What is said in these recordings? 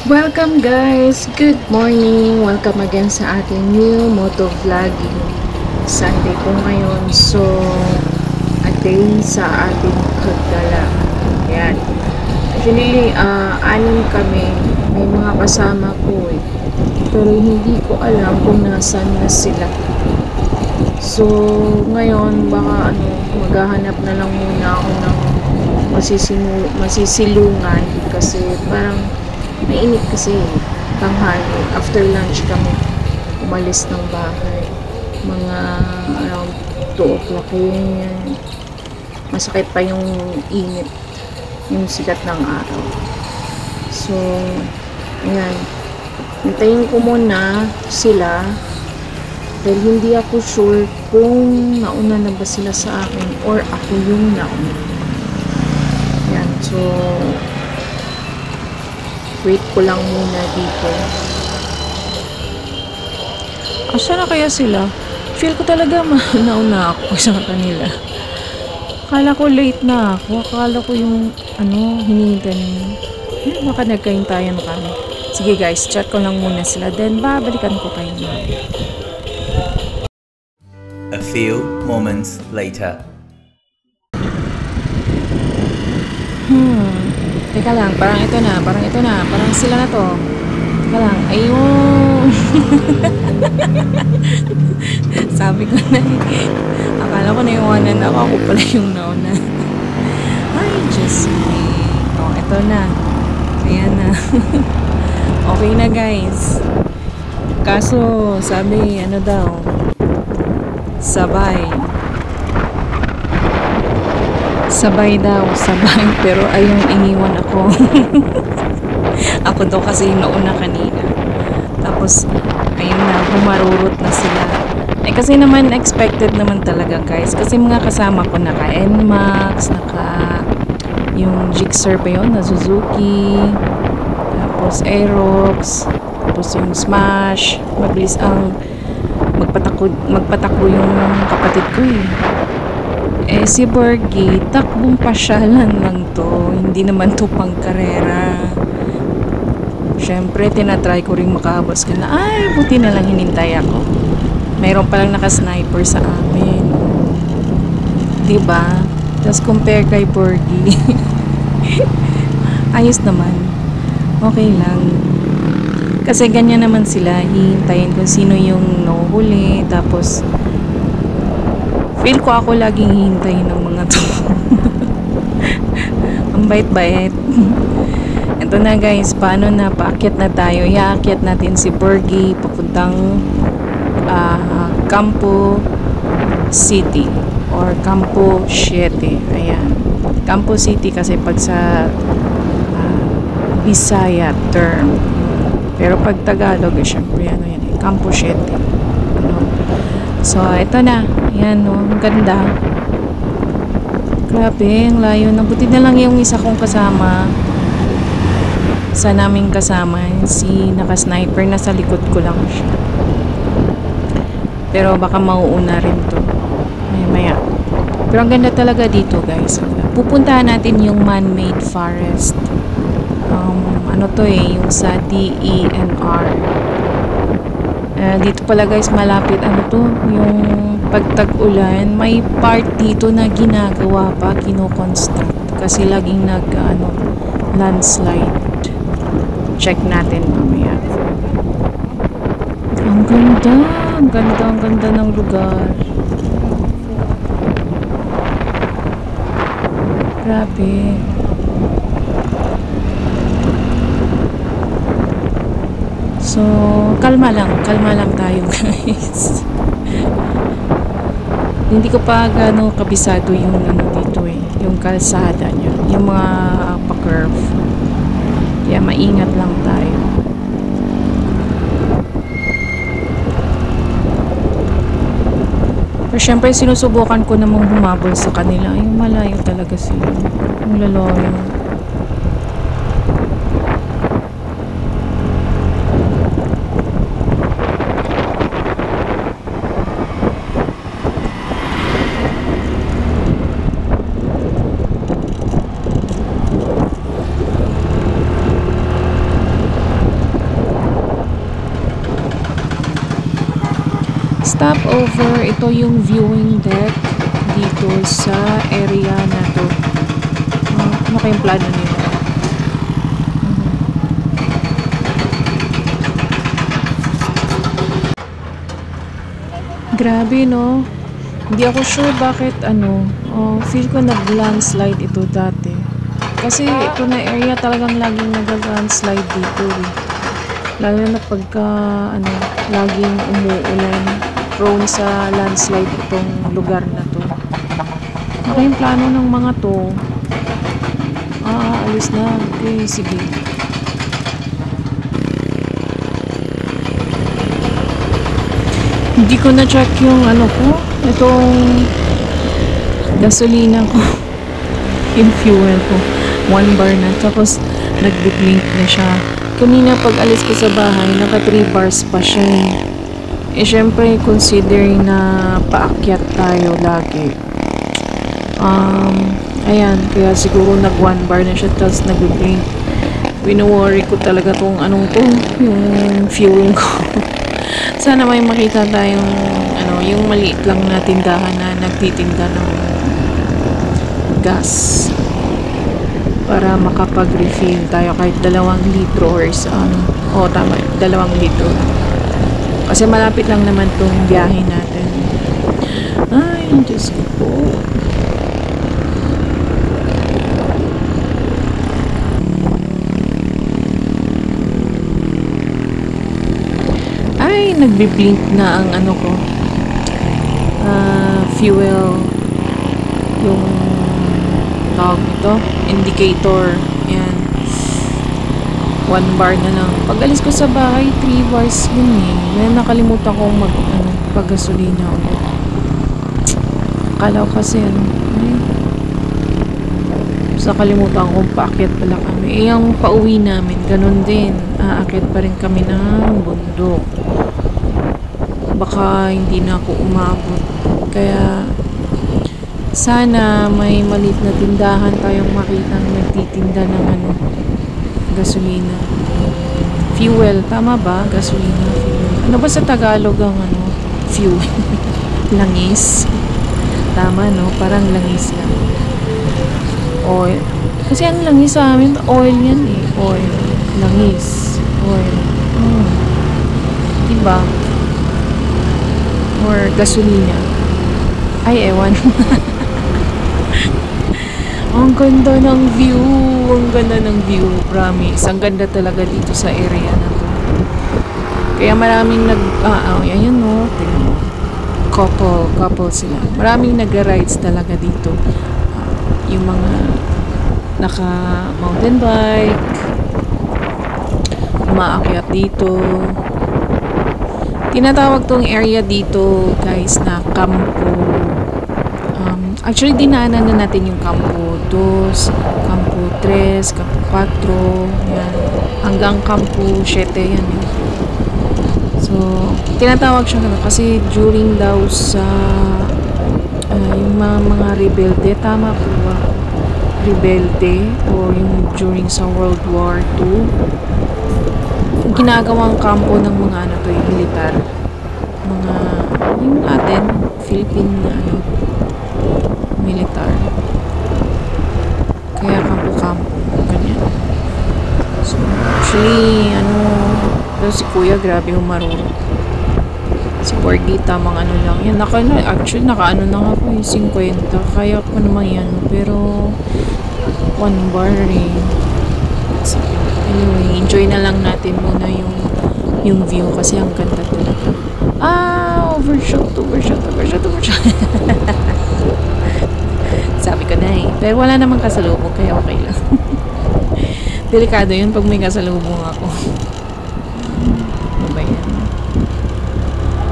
Welcome guys! Good morning! Welcome again sa ating new moto vlogging. Sunday po ngayon. So, a day sa ating pagdala. Yan. Actually, anim kami. May mga kasama ko eh. Pero hindi ko alam kung nasaan na sila. So, ngayon, baka maghahanap na lang muna ako ng masisilungan kasi parang mainit kasi tanghali. After lunch kami umalis ng bahay. Mga around 2 o'clock yun. Masakit pa yung init. Yung sikat ng araw. So, ayan. Hintayin ko muna sila dahil hindi ako sure kung nauna na ba sila sa akin or ako yung nauna. Ayan. So, wait ko lang muna dito. Asa na kaya sila? Feel ko talaga nauna ako sa kanila. Akala ko late na ako. Akala ko yung hinihintay nila. Baka nagkahintayan kami. Sige guys, chat ko lang muna sila. Then babalikan ko kayo na. A few moments later. Teka lang, parang ito na. Parang sila na to. Teka lang, ayun. Sabi ko na akala ko naiwanan ako. Ako pala yung nauna. Ay, just me. Oh, ito na. Ayan na. Okay na guys. Kaso, sabi, daw. Sabay daw. Pero ayun, iniwan ako. Ako daw kasi yung nauna kanina. Tapos, ayun na, bumarurot na sila. Eh kasi naman, expected naman talaga guys. Kasi mga kasama ko naka-NMAX, yung Gixxer pa yun, na Suzuki. Tapos Aerox. Tapos yung Smash. Mabilis ang magpatakbo yung kapatid ko eh. Eh si Borgie, takbong pasyalan lang to. Hindi naman to pang karera. Syempre, tinatry ko rin makahabos ka na. Ay, buti na lang hinintay ako. Mayroon palang naka-sniper sa amin. Diba? Just compare kay Borgie. Ayos naman. Okay lang. Kasi ganyan naman sila. Hihintayin kung sino yung nahuhuli. Tapos, feel ko ako laging hihintayin ng mga to. Ang bait-bait. Ito na guys, paano na? Paakyat na tayo. Iaakyat natin si Borgie papuntang Campo City or Campo 7. Ayan. Campo City kasi pag sa Bisaya term. Pero pag Tagalog, syempre yan, Campo 7. So, ito na. Ayan, ang ganda. Grabe, ang layo. Nabuti na lang yung isa kong kasama. Isa naming kasama. Si naka-sniper. Nasa likod ko lang siya. Pero baka mauuna rin to. Maya. Pero ang ganda talaga dito, guys. Pupuntahan natin yung man-made forest. Yung sa DENR. Dito pala guys, malapit yung pagtag-ulan, may part dito na ginagawa pa, kino-construct kasi laging landslide. Check natin mamaya. Ang ganda ng lugar. Grabe. So, kalma lang tayo guys. Hindi ko pa kabisado yung dito eh, yung kalsada niya, yung mga pa-curve. Kaya maingat lang tayo. Pero syempre sinusubukan ko namang humabol sa kanila. Yung malayo talaga sila. Yung lalayo. stopover, ito yung viewing deck dito sa area na to. Ano kayong plano nila? Grabe, no? Hindi ako sure bakit feel ko nag-landslide ito dati. Kasi ito na area talagang laging nag-landslide dito eh. Lalo na pagka laging umuulan, prone sa landslide itong lugar na to. Ano yung plano ng mga to? Alis na. Okay, sige. Hindi ko na-check yung itong gasolina ko. Yung fuel ko. 1 bar na. Tapos, nag-blink na siya. Kanina pag alis ko sa bahay, naka 3 bars pa siya. Syempre, considering na paakyat tayo lagi. Ayan, kaya siguro nag 1 bar na siya, tapos nag-blink. Wino-worry ko talaga tong yung fuel ko. Sana may makita tayong yung maliit lang na tindahan na nagtitinda ng gas para makapag-refill tayo kahit 2 litro or tama, 2 litro kasi malapit lang naman tong biyahe natin. Ay, Diyos ko po. Ay, nagbi-blink na ang fuel, yung tawag nito, indicator. Yan, 1 bar na lang. Pag alis ko sa bahay, 3 bars yun eh. May nakalimutan kong pag-gasolina ulit. Akala ko kasi sa kalimutan kong paakyat pala kami. Yung pauwi namin, ganun din. Aakyat pa rin kami ng bundok. Baka hindi na ako umabot. Kaya sana may maliit na tindahan tayong makita na nagtitinda ng gasolina. Fuel, tama ba? Gasolina, fuel. Ano ba sa Tagalog ang fuel? Langis. Tama, no? Parang langis lang. Oil. Kasi ang langis sa amin, oil yan eh. Oil. Langis. Oil. Diba? Or gasolina. Ay, ewan. Ang ganda ng view. Ang ganda ng view. Promise. Ang ganda talaga dito sa area na to. Kaya maraming yan no. Couple sila. Maraming nag-rides talaga dito. Yung mga naka mountain bike, umaakyat dito. Tinatawag tong area dito, guys, na Campo. Actually, dinaanan na natin yung Campo 2, Campo 3, Campo 4, yan. Hanggang Campo 7, yan. So, tinatawag siya kasi during daw sa yung mga rebelde, tama po ba? Rebelde, o yung during sa World War II, ginagawang kampo ng mga militar. Mga, yung atin, Philippine militar. Kaya kampo-kampo, ganyan. So, actually, si Kuya, grabe yung marunong. Si Porgy, tamang lang. Yan, actually, naka na ako 50. Kaya ko naman yan. Pero, 1 bar eh. So, anyway, enjoy na lang natin muna yung view kasi ang ganda talaga. Overshot. Sabi ko na eh. Pero wala namang kasalubong, kaya okay lang. Delikado yun pag may kasalubong ako. Ano ba yan?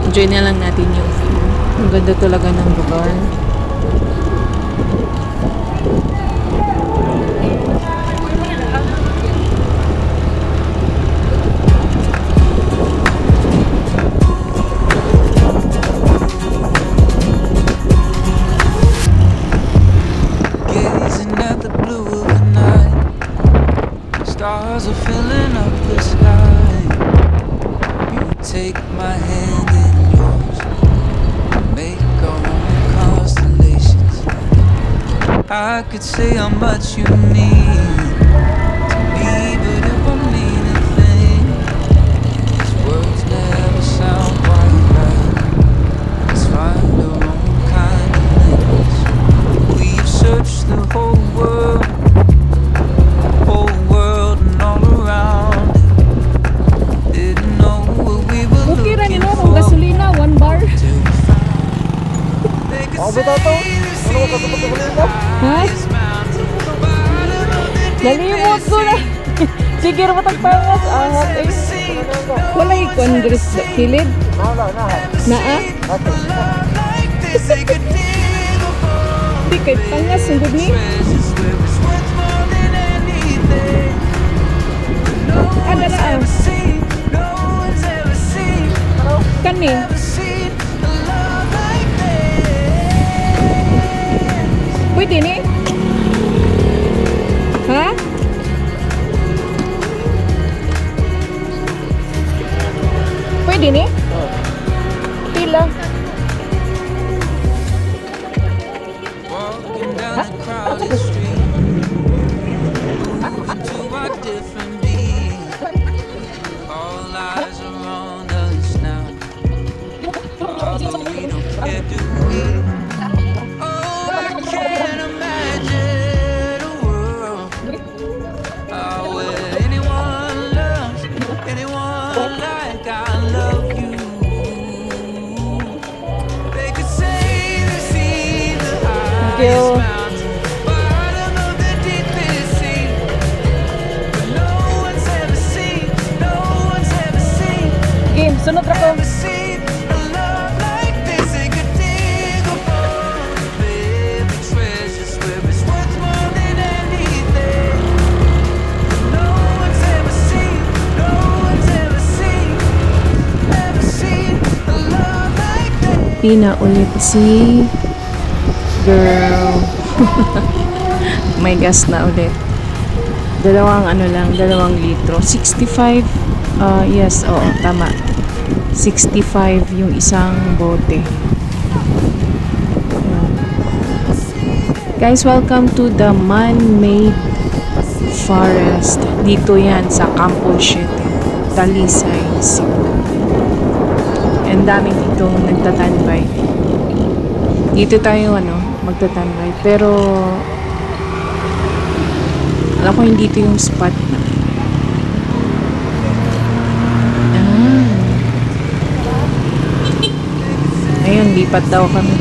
Enjoy na lang natin yung view. Ang ganda talaga ng lugar. Stars are filling up the sky. You take my hand in yours. I could say how much you mean to me, but it won't mean a thing. These words never sound quite right. Let's find our own kind of language. We've searched the whole world and all around it. Didn't know what we were Okay ra looking nino kung for. gasolina 1 bar. Ha? Nalimot ko na. Sige ra matag pangas ahap eh. Walay kondres kilid. Naa. Di kay pangas sungod ni. Ada na. Kani. Pwede ni? Ha? Pwede ni? Pila? Walking down the crowded street, moving to our different beat. All eyes are on us now, although we don't care, do we? Oh, I can't imagine a world where anyone loves anyone like I love you. They could say they've seen the highest mountain, bottom of the deepest sea, but no one's ever seen Game, sunod ra ko. seen a love like this. They could dig upon every treasure, swear it's worth more than anything. No one's ever seen a love like this. Pina ulit si girl. May gas na ulit. Dalawang litro. 65. Yes, oo, tama. 65 yung isang bote. Ayan. Guys, welcome to the man-made forest. Dito yan sa Campo Siete, Talisay, Cebu. And dami dito nagtatanbay. Dito tayo magtatanbay. Pero alam ko hindi ito yung spot na. Ayun, lipat daw kami.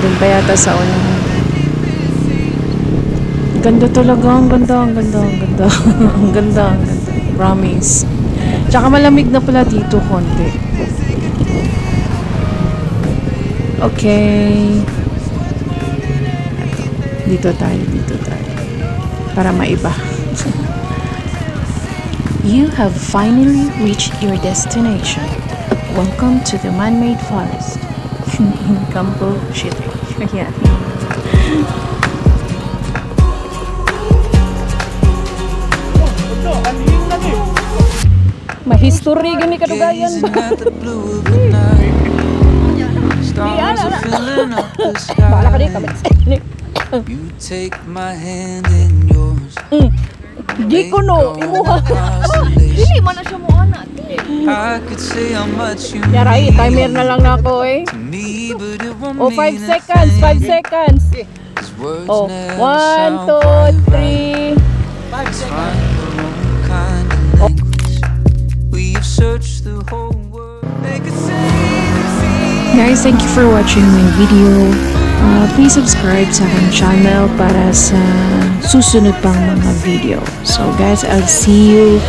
Doon pa yata sa unang. Ganda talaga, ang ganda. Ang ganda. Promise. Tsaka malamig na pala dito konti. Okay. Dito tayo. Para maiba. You have finally reached your destination. Welcome to the man-made forest in Campo Siete. Ayan. Mahistory gani kadugayan ba? Bala ka di kabit. You take my hand in yours. Di ko no, imuha. Dili man na siya mo ana. I could say how much you Yaray, timer na lang nako eh. me, but it won't Oh, 5 mean a seconds, 5 thing. seconds. These words Oh, never 1, sound quite 2, right. 3. Let's find our own kind of language. We've searched the whole world. They could say they've seen. Guys, thank you for watching my video. Please subscribe sa aking channel para sa susunod pang mga video. So guys, I'll see you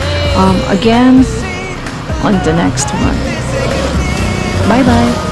again on the next one. Bye bye!